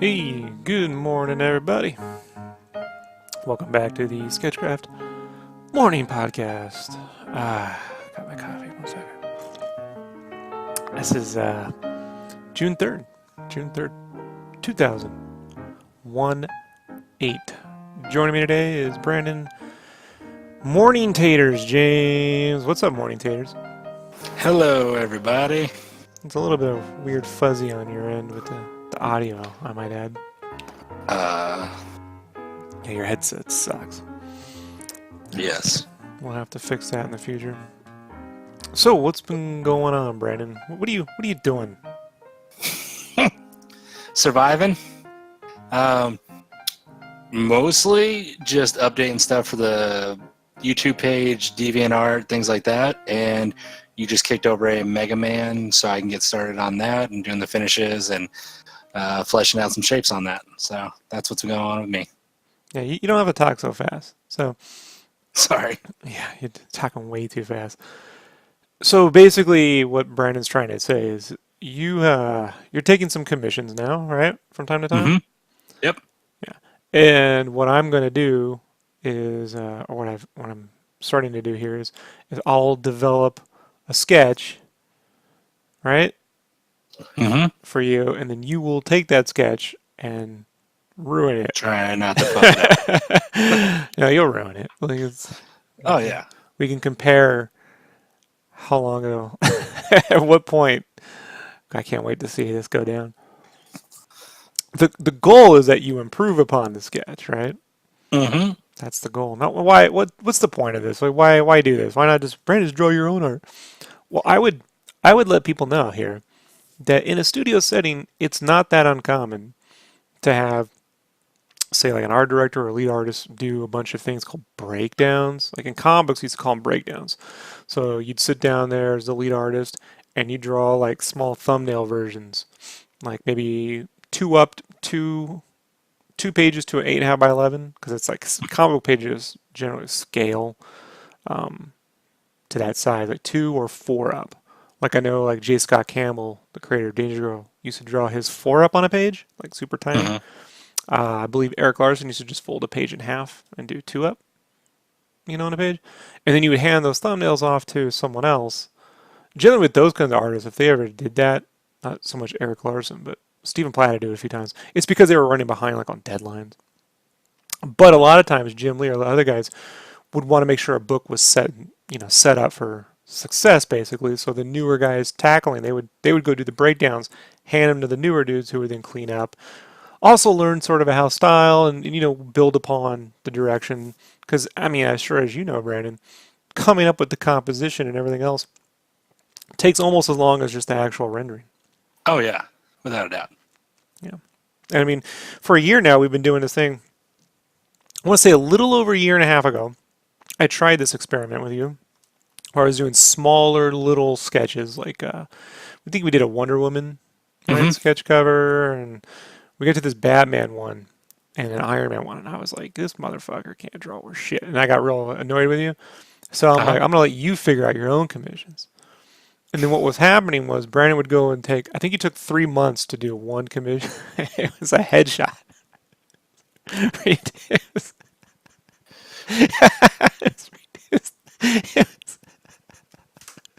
Hey, good morning, everybody. Welcome back to the SketchCraft Morning Podcast. Got my coffee. 1 second. This is June 3rd, 2001-8. Joining me today is Brandon Morning Taters James. What's up, Morning Taters? Hello, everybody. It's a little bit of weird fuzzy on your end with the audio, I might add. Yeah, your headset sucks. Yes. We'll have to fix that in the future. So, what's been going on, Brandon? What are you doing? Surviving. Mostly just updating stuff for the YouTube page, DeviantArt, things like that. And you just kicked over a Mega Man, so I can get started on that and doing the finishes and fleshing out some shapes on that. So that's what's going on with me. Yeah, you don't have to talk so fast. So, Sorry. yeah, you're talking way too fast. So basically, what Brandon's trying to say is you're taking some commissions now, right? From time to time. Mm-hmm. Yep. Yeah. And what I'm going to do is, or what I'm starting to do here is I'll develop a sketch, right? Mm-hmm. For you, and then you will take that sketch and ruin it. Try not to fuck it up. No, you'll ruin it. Oh, yeah. We can compare how long ago, at what point. I can't wait to see this go down. The goal is that you improve upon the sketch, right? Mm-hmm. That's the goal. Not why. What's the point of this? Like, why do this? Why not just Brandon, just draw your own art? Well, I would let people know here that in a studio setting, it's not that uncommon to have, say, like an art director or lead artist do a bunch of things called breakdowns. Like in comic books, we used to call them breakdowns. So you'd sit down there as the lead artist and you draw like small thumbnail versions, like maybe two pages to an 8.5 by 11, because it's like comic book pages generally scale to that size, like 2 or 4 up. Like I know, like J. Scott Campbell, the creator of Danger Girl, used to draw his 4 up on a page, like super tiny. Mm-hmm. I believe Eric Larson used to just fold a page in half and do 2 up, on a page. And then you would hand those thumbnails off to someone else. Generally with those kinds of artists, if they ever did that, not so much Eric Larson, but Stephen Platt had to do it a few times, it's because they were running behind like on deadlines. But a lot of times Jim Lee or the other guys would want to make sure a book was set up for success, basically. So the newer guys tackling, they would go do the breakdowns, hand them to the newer dudes who would then clean up. Also learn sort of a house style and build upon the direction. Because, I mean, as sure as you know, Brandon, coming up with the composition and everything else takes almost as long as just the actual rendering. Oh, yeah. Without a doubt. Yeah. And I mean, for a year now, we've been doing this thing. I want to say a little over a year and a half ago, I tried this experiment with you, where I was doing smaller little sketches. Like, I think we did a Wonder Woman sketch cover, and we got to this Batman one and an Iron Man one, and I was like, this motherfucker can't draw worth shit. And I got real annoyed with you. So I'm like, I'm going to let you figure out your own commissions. And then what was happening was Brandon would go and I think he took 3 months to do one commission. It was a headshot. It's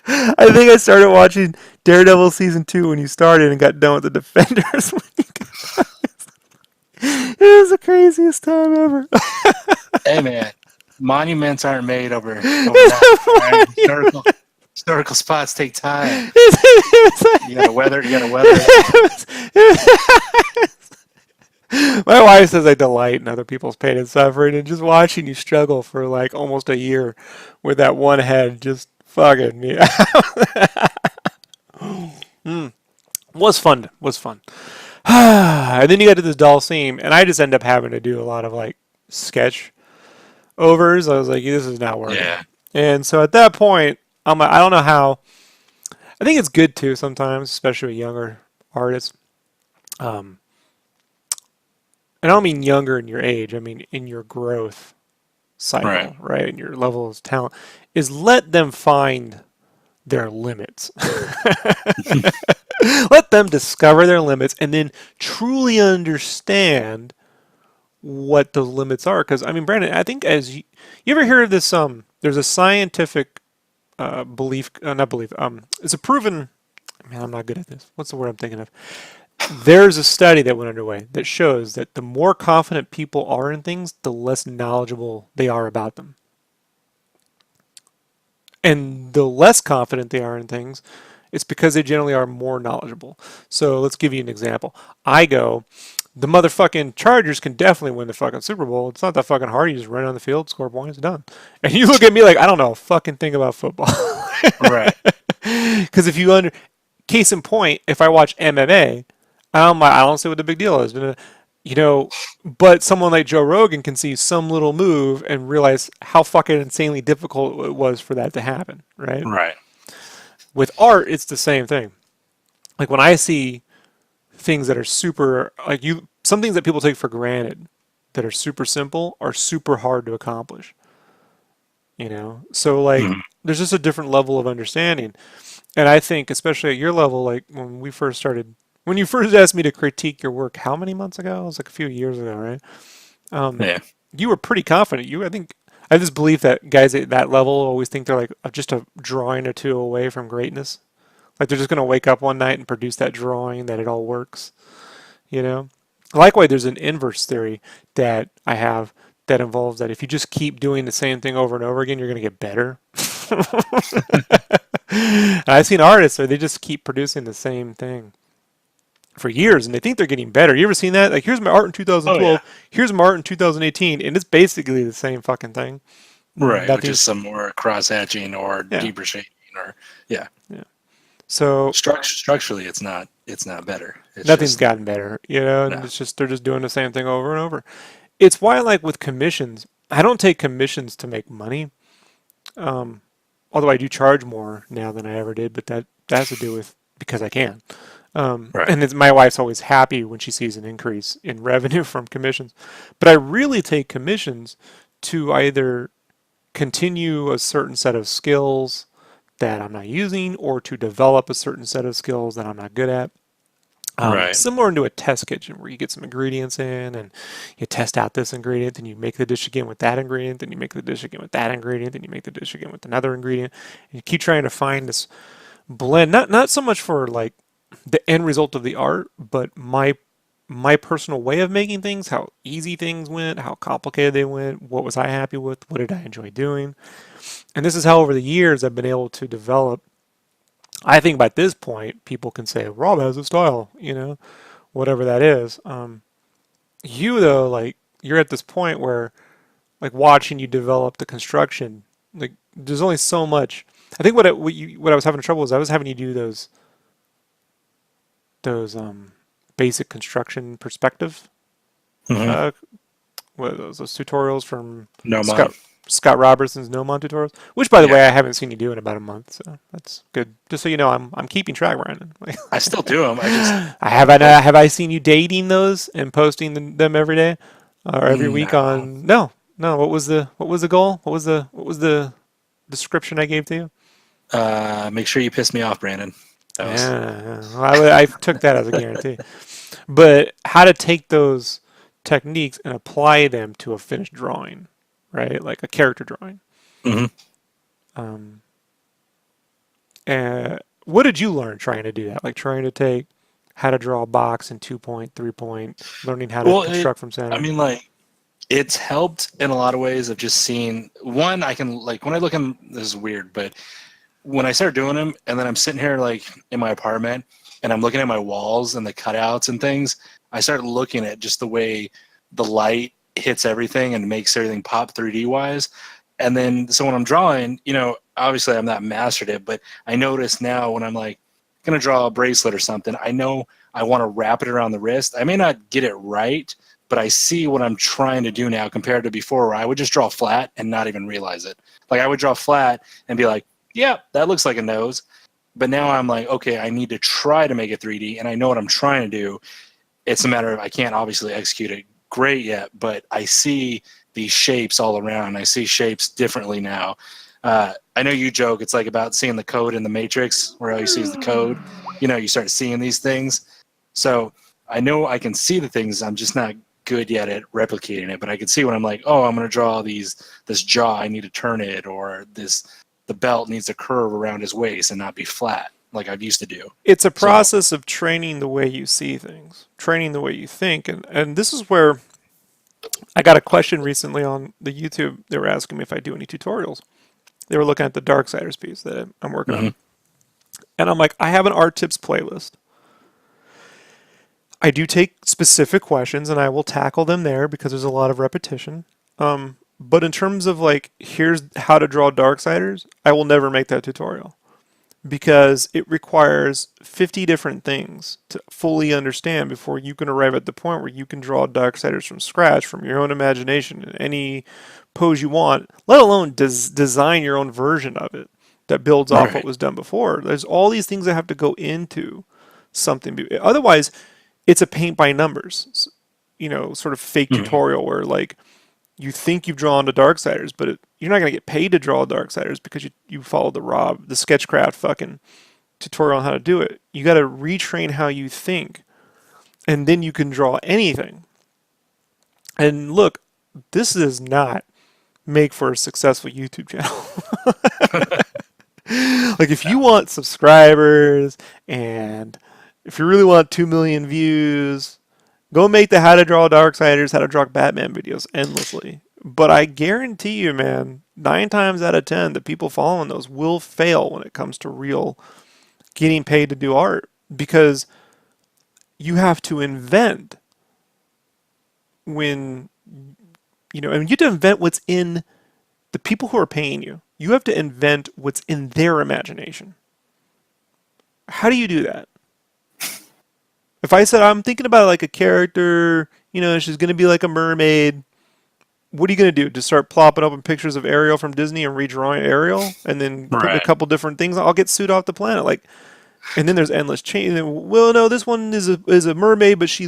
I think I started watching Daredevil season 2 when you started and got done with the Defenders. It was the craziest time ever. Hey, man. Monuments aren't made over night. Right? Historical spots take time. You gotta weather. My wife says I delight in other people's pain and suffering, and just watching you struggle for like almost a year with that one head just fucking me out. Was fun. And then you got to this doll seam, and I just end up having to do a lot of like sketch overs. I was like, this is not working. Yeah. And so at that point, I'm like, I don't know how. I think it's good too sometimes, especially with younger artists. And I don't mean younger in your age. I mean in your growth cycle, right? In your level of talent, is let them find their limits. Let them discover their limits and then truly understand what those limits are. Because I mean, Brandon, I think you ever hear of this? There's a scientific belief, not belief. It's a proven. Man, I'm not good at this. What's the word I'm thinking of? There's a study that went underway that shows that the more confident people are in things, the less knowledgeable they are about them. And the less confident they are in things, it's because they generally are more knowledgeable. So let's give you an example. I go, the motherfucking Chargers can definitely win the fucking Super Bowl. It's not that fucking hard. You just run on the field, score points, done. And you look at me like I don't know a fucking thing about football. Right. Because if you case in point, if I watch MMA, I don't see what the big deal is. You know, but someone like Joe Rogan can see some little move and realize how fucking insanely difficult it was for that to happen, right? Right. With art, it's the same thing. Like when I see things that are super, some things that people take for granted that are super simple are super hard to accomplish. You know, so like Mhm. there's just a different level of understanding. And I think, especially at your level, like when you first asked me to critique your work, how many months ago? It was like a few years ago, right? Um, Yeah. you were pretty confident. I think, I have this belief that guys at that level always think they're like just a drawing or two away from greatness. Like they're just going to wake up one night and produce that drawing that it all works, you know? Likewise, there's an inverse theory that I have that involves that if you just keep doing the same thing over and over again, you're going to get better. I've seen artists where they just keep producing the same thing for years and they think they're getting better. You ever seen that? Like, here's my art in Oh yeah. 2012, here's my art in 2018, and it's basically the same fucking thing. Right. With Nothing's, just some more cross hatching or yeah, deeper shading or yeah. yeah. So Structurally, it's not better. It's nothing's just gotten better, you know, and no. it's just they're just doing the same thing over and over. It's why, like with commissions, I don't take commissions to make money. Um, Although I do charge more now than I ever did, but that has to do with because I can. Right. And my wife's always happy when she sees an increase in revenue from commissions. But I really take commissions to either continue a certain set of skills that I'm not using or to develop a certain set of skills that I'm not good at. Right. Similar into a test kitchen where you get some ingredients in and you test out this ingredient, and you make the dish again with that ingredient, then you make the dish again with that ingredient, then you make the dish again with another ingredient. And you keep trying to find this blend, not so much for like the end result of the art, but my personal way of making things, how easy things went, how complicated they went, what was I happy with, what did I enjoy doing. And this is how over the years I've been able to develop. I think by this point, people can say Rob has a style, you know, whatever that is. You though, like you're at this point where, like watching you develop the construction, like there's only so much. I think what I was having trouble was I was having you do those basic construction perspective, Hmm. uh, what are those tutorials from No man. Scott Scott Robertson's Nomon tutorials, which by the Yeah. way I haven't seen you do in about a month, so that's good. Just so you know, I'm keeping track, Brandon. Like, I still do them. I just I like have I seen you dating those and posting them every day or every week no. on? No. What was the goal? What was the description I gave to you? Make sure you piss me off, Brandon. That was Yeah. Well, I took that as a guarantee. But how to take those techniques and apply them to a finished drawing, right? Like a character drawing. hmm Um, and what did you learn trying to do that? Like trying to take how to draw a box in 2 point, 3 point, learning how to well. It. construct from I center. mean, like it's helped in a lot of ways of just seeing one. I can like when I look in. This is weird, but when I start doing them, and then I'm sitting here like in my apartment, and I'm looking at my walls and the cutouts and things, I start looking at just the way the light hits everything and makes everything pop 3D wise. And then so when I'm drawing, obviously I'm not mastered it, but I notice now when I'm like gonna draw a bracelet or something, I know I want to wrap it around the wrist. I may not get it right, but I see what I'm trying to do now compared to before where I would just draw flat and not even realize it. Like I would draw flat and be like, yeah, that looks like a nose. But now I'm like, okay, I need to try to make it 3D, and I know what I'm trying to do. It's a matter of I can't obviously execute it great yet, but I see these shapes all around. I see shapes differently now. I know you joke it's like about seeing the code in the Matrix, where all you see is the code. You start seeing these things. So I know I can see the things. I'm just not good yet at replicating it. But I can see when I'm like, oh, I'm going to draw this jaw. I need to turn it, or the belt needs to curve around his waist and not be flat like I used to do. It's a So, process of training the way you see things, training the way you think. And this is where I got a question recently on the YouTube. They were asking me if I do any tutorials. They were looking at the Darksiders piece that I'm working mhm. on. And I'm like, I have an art tips playlist. I do take specific questions and I will tackle them there because there's a lot of repetition. But in terms of like, here's how to draw Darksiders, I will never make that tutorial because it requires 50 different things to fully understand before you can arrive at the point where you can draw Darksiders from scratch, from your own imagination, in any pose you want, let alone design your own version of it that builds off what Right. was done before. There's all these things that have to go into something. Otherwise, it's a paint by numbers, sort of fake Mhm. tutorial where like you think you've drawn the Darksiders, but you're not going to get paid to draw Darksiders because you followed the SketchCraft fucking tutorial on how to do it. You got to retrain how you think, and then you can draw anything. And look, this does not make for a successful YouTube channel. Like if you want subscribers and if you really want 2 million views, go make the how to draw Darksiders, how to draw Batman videos endlessly. But I guarantee you, man, 9 times out of 10, the people following those will fail when it comes to real getting paid to do art because you have to invent when, and you have to invent what's in the people who are paying you. You have to invent what's in their imagination. How do you do that? If I said I'm thinking about like a character, she's going to be like a mermaid, what are you going to do? Just start plopping up pictures of Ariel from Disney and redrawing Ariel and then putting a Right. couple different things? I'll get sued off the planet. Like, and then there's endless change. Well, no, this one is a mermaid, but she,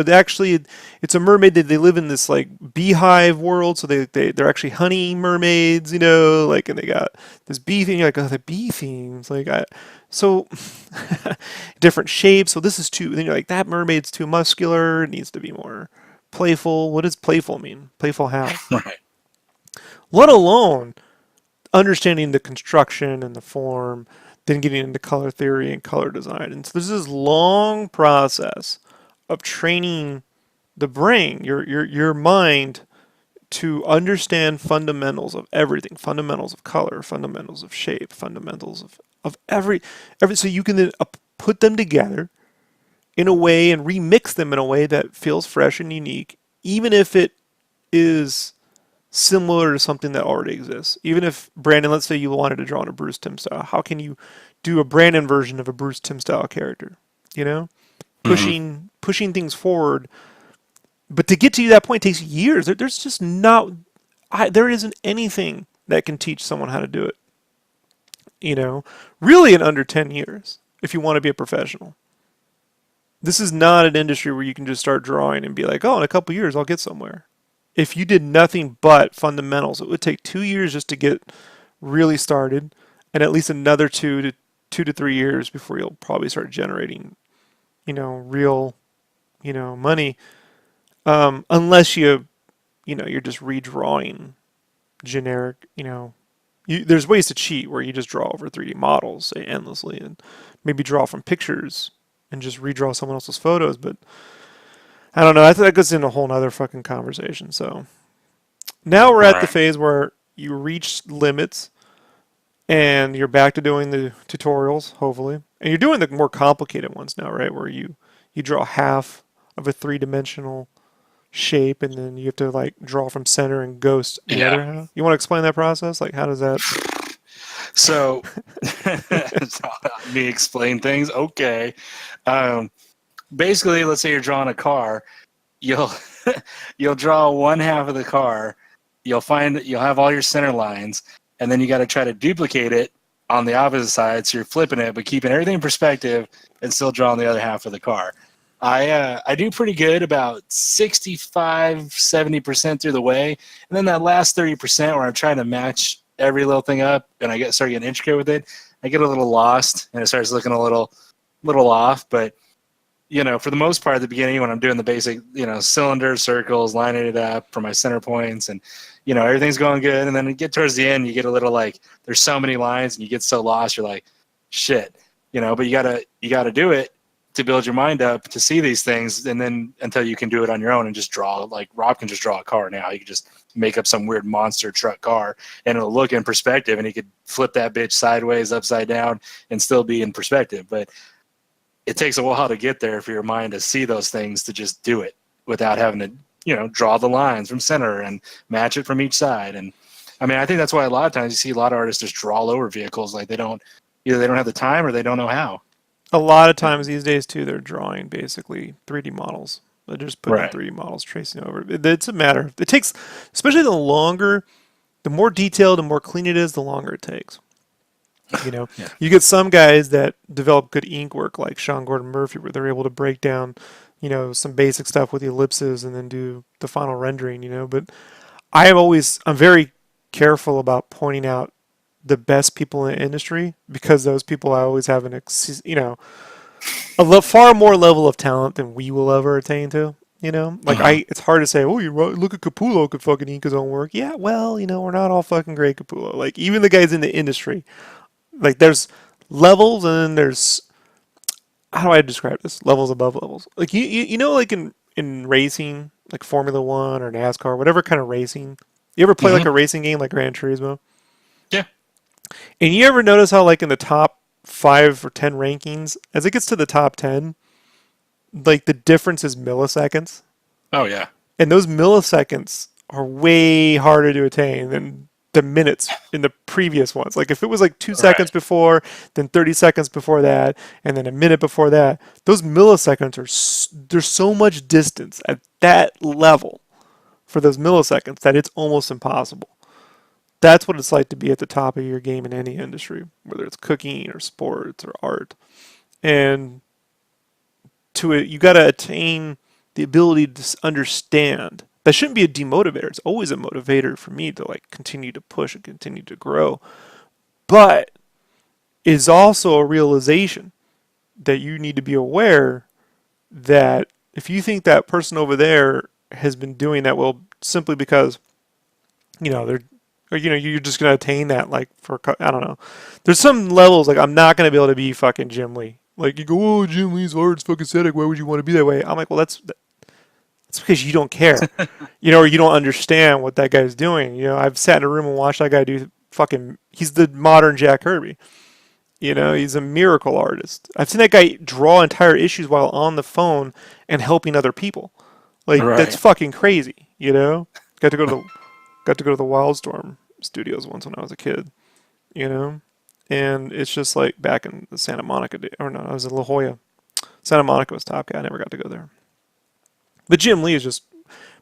actually, it's a mermaid that they live in this like beehive world, so they're actually honey mermaids, like, and they got this bee thing. You're like, oh, the bee themes, like, so different shapes. So this is too. Then you're like, that mermaid's too muscular. It needs to be more playful. What does playful mean? Playful how? Right. Let alone understanding the construction and the form, then getting into color theory and color design. And so there's this long process of training the brain, your mind, to understand fundamentals of everything, fundamentals of color, fundamentals of shape, fundamentals of every so you can then put them together in a way and remix them in a way that feels fresh and unique, even if it is similar to something that already exists. Even if Brandon, let's say you wanted to draw in a Bruce Timm style, how can you do a Brandon version of a Bruce Timm style character? You know, Hmm. pushing things forward. But to get to that point takes years. There's just not, there isn't anything that can teach someone how to do it. Really in under 10 years if you want to be a professional. This is not an industry where you can just start drawing and be like, oh, in a couple years I'll get somewhere. If you did nothing but fundamentals, it would take 2 years just to get really started, and at least another 2 to 3 years before you'll probably start generating, real, money. Unless you're just redrawing generic, there's ways to cheat where you just draw over 3D models, say, endlessly, and maybe draw from pictures and just redraw someone else's photos. But I don't know. I think that goes into a whole nother fucking conversation. So now we're at the Right. phase where you reach limits and you're back to doing the tutorials, hopefully. And you're doing the more complicated ones now, right? Where you draw half of a three-dimensional shape and then you have to like draw from center and ghost the Yeah. other half. You want to explain that process? Like how does that? So, me explain things. Okay. Um, Basically, let's say you're drawing a car. You'll you'll draw one half of the car. You'll have all your center lines, and then you got to try to duplicate it on the opposite side. So you're flipping it, but keeping everything in perspective, and still drawing the other half of the car. I do pretty good about 65, 70% through the way, and then that last 30% where I'm trying to match every little thing up and I start getting intricate with it, I get a little lost and it starts looking a little off. But for the most part at the beginning when I'm doing the basic, cylinders, circles, lining it up for my center points, and everything's going good, and then you get towards the end, you get a little like there's so many lines and you get so lost, you're like, shit, but you gotta do it to build your mind up to see these things, and then until you can do it on your own and just draw, like Rob can just draw a car now. He can just make up some weird monster truck car and it'll look in perspective, and he could flip that bitch sideways, upside down, and still be in perspective. But it takes a while to get there for your mind to see those things, to just do it without having to, draw the lines from center and match it from each side. And I mean, I think that's why a lot of times you see a lot of artists just draw over vehicles. Like either they don't have the time or they don't know how. A lot of times these days too, they're drawing basically 3D models. They're just putting Right. 3D models, tracing over. It's a matter. It takes, especially the more detailed and more clean it is, the longer it takes. Yeah. You get some guys that develop good ink work, like Sean Gordon Murphy, where they're able to break down, some basic stuff with the ellipses and then do the final rendering. But I'm very careful about pointing out the best people in the industry, because those people I always have far more level of talent than we will ever attain to. It's hard to say, oh, look at Capullo could fucking ink his own work. Yeah, well, we're not all fucking great Capullo. Like, even the guys in the industry, like, there's levels, and then there's, how do I describe this? Levels above levels. Like, like in racing, like Formula One or NASCAR, whatever kind of racing. You ever play like a racing game like Gran Turismo? Yeah. And you ever notice how, like, in the top 5 or 10 rankings, as it gets to the top 10, like, the difference is milliseconds? Oh, yeah. And those milliseconds are way harder to attain than the minutes in the previous ones. Like, if it was like 2 seconds before, then 30 seconds before that, and then a minute before that, those milliseconds there's so much distance at that level for those milliseconds that it's almost impossible. That's what it's like to be at the top of your game in any industry, whether it's cooking or sports or art. And you got to attain the ability to understand. That shouldn't be a demotivator. It's always a motivator for me to, like, continue to push and continue to grow. But it's also a realization that you need to be aware that if you think that person over there has been doing that well simply because, you're just going to attain that, like, I don't know. There's some levels, like, I'm not going to be able to be fucking Jim Lee. Like, you go, oh, Jim Lee's art's fucking aesthetic. Why would you want to be that way? I'm like, well, that's because you don't care, or you don't understand what that guy's doing. I've sat in a room and watched that guy do he's the modern Jack Kirby. He's a miracle artist. I've seen that guy draw entire issues while on the phone and helping other people. Like, that's fucking crazy, Got to go to the Wildstorm studios once when I was a kid, and it's just like back in the Santa Monica I was in La Jolla. Santa Monica was top guy. I never got to go there. But Jim Lee is just,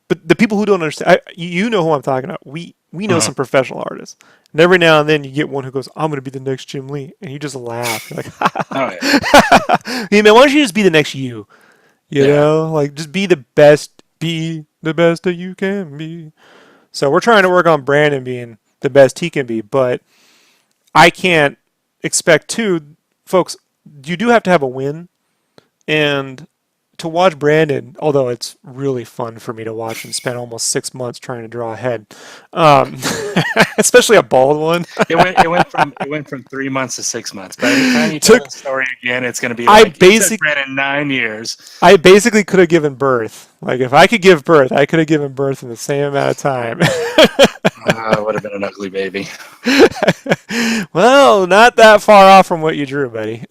but the people who don't understand, you know who I'm talking about. We know some professional artists. And every now and then you get one who goes, I'm going to be the next Jim Lee. And you just laugh. You're like, Oh, yeah. hey, man, why don't you just be the next you? Like, just be the best that you can be. So we're trying to work on Brandon being the best he can be, but I can't expect folks, you do have to have a win. And to watch Brandon, although it's really fun for me to watch him spend almost 6 months trying to draw a head, especially a bald one. It went from 3 months to 6 months. By the time you tell the story again, it's going to be like it took Brandon 9 years. I basically could have given birth. Like, if I could give birth, I could have given birth in the same amount of time. It would have been an ugly baby. Well, not that far off from what you drew, buddy.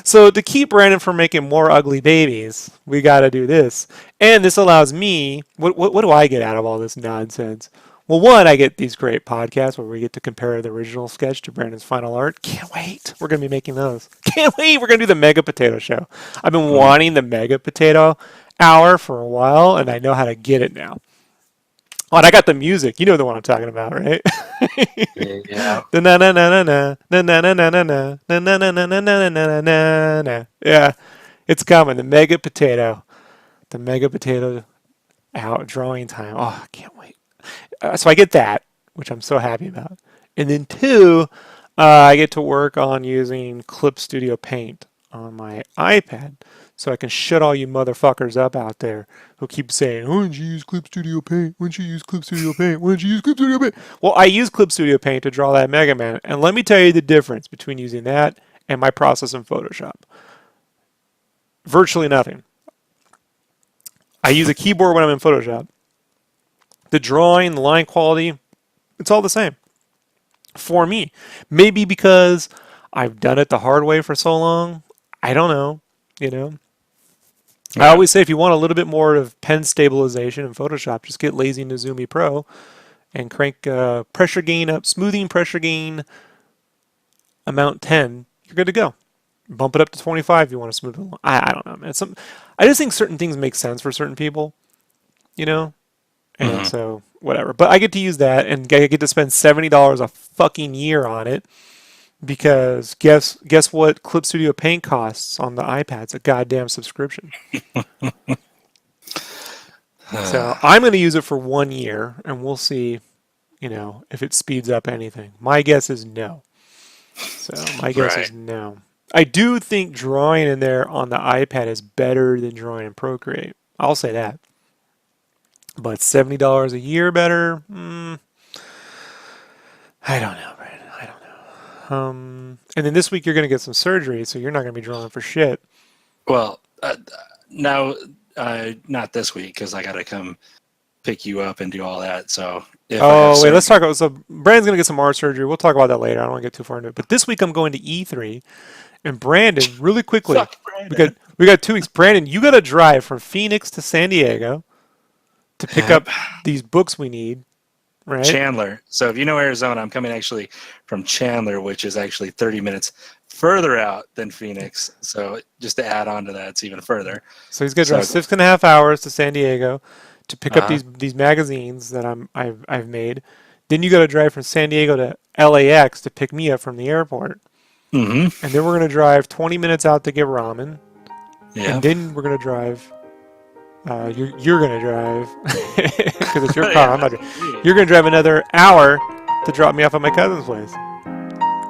So to keep Brandon from making more ugly babies, we got to do this. And this allows me, what do I get out of all this nonsense? Well, one, I get these great podcasts where we get to compare the original sketch to Brandon's final art. Can't wait. We're going to be making those. Can't wait. We're going to do the Mega Potato Show. I've been wanting the Mega Potato Hour for a while, and I know how to get it now. Oh, and I got the music. You know the one I'm talking about, right? Yeah. Yeah, it's coming. The Mega Potato out drawing time. Oh, I can't wait. So I get that, which I'm so happy about. And then two, I get to work on using Clip Studio Paint on my iPad, so I can shut all you motherfuckers up out there who keep saying, "Why don't you use Clip Studio Paint? Why don't you use Clip Studio Paint? Why don't you use Clip Studio Paint?" Well, I use Clip Studio Paint to draw that Mega Man, and let me tell you the difference between using that and my process in Photoshop. Virtually nothing. I use a keyboard when I'm in Photoshop. The drawing, the line quality, it's all the same for me. Maybe because I've done it the hard way for so long. I don't know. You know, I Yeah. always say if you want a little bit more of pen stabilization in Photoshop, just get Lazy Nizumi Pro and crank pressure gain up, smoothing pressure gain amount 10. You're good to go. Bump it up to 25 if you want to smooth it along. I don't know, man. I just think certain things make sense for certain people, you know? And Mhm. so, whatever. But I get to use that, and I get to spend $70 a fucking year on it because guess what Clip Studio Paint costs on the iPad? It's a goddamn subscription. So I'm going to use it for 1 year, and we'll see, if it speeds up anything. My guess is no. So my guess Right. is no. I do think drawing in there on the iPad is better than drawing in Procreate. I'll say that. But $70 a year better? I don't know, Brandon. I don't know. And then this week you're going to get some surgery, so you're not going to be drawing for shit. Well, now, not this week because I got to come pick you up and do all that. So if I have Oh, wait, let's surgery, talk about. So Brandon's going to get some art surgery. We'll talk about that later. I don't want to get too far into it. But this week I'm going to E3, and Brandon, really quickly, fuck we got Brandon. we got 2 weeks. Brandon, you got to drive from Phoenix to San Diego to pick Yep. up these books we need, right? Chandler. So if you know Arizona, I'm coming actually from Chandler, which is actually 30 minutes further out than Phoenix. So just to add on to that, it's even further. So he's going to drive So 6.5 hours to San Diego to pick up uh these magazines that I've made. Then you got to drive from San Diego to LAX to pick me up from the airport. hmm And then we're going to drive 20 minutes out to get ramen. And yeah. then we're going to drive. You're going to drive because it's your car. Yeah, I'm not. that's what we You're going to drive another hour to drop me off at my cousin's place,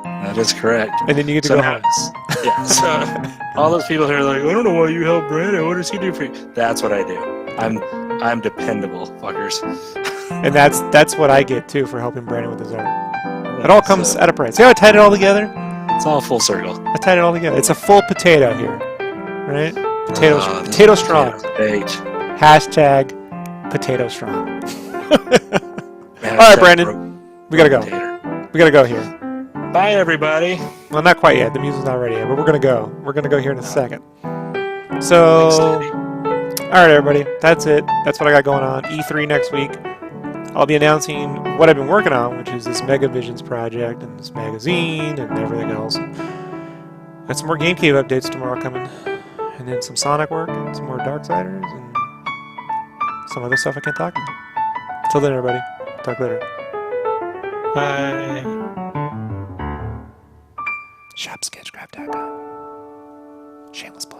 That is correct. and then you get to So go now, home. yeah. So all those people who are like, I don't know why you help Brandon. What does he do for you? That's what I do. I'm dependable, fuckers. And that's what I get too for helping Brandon with his art. It all comes So at a price. See how I tied it all together? it's all full circle. I tied it all together. It's a full potato here, right? Potato This strong. potato baked. Hashtag potato strong. Man, All right, that Brandon, we gotta go. potato. We gotta go here. Bye, everybody. Well, not quite yet. The music's not ready yet, but we're gonna go. We're gonna go here in a second. Thanks, So, Daddy. all right, everybody. That's it. That's what I got going on. E3 next week. I'll be announcing what I've been working on, which is this Mega Visions project and this magazine and everything else. Got some more Game Cave updates tomorrow coming, and then some Sonic work and some more Darksiders and some other stuff I can't talk about. Till then, everybody. Talk later. Bye. ShopSketchCraft.com. Shameless plug.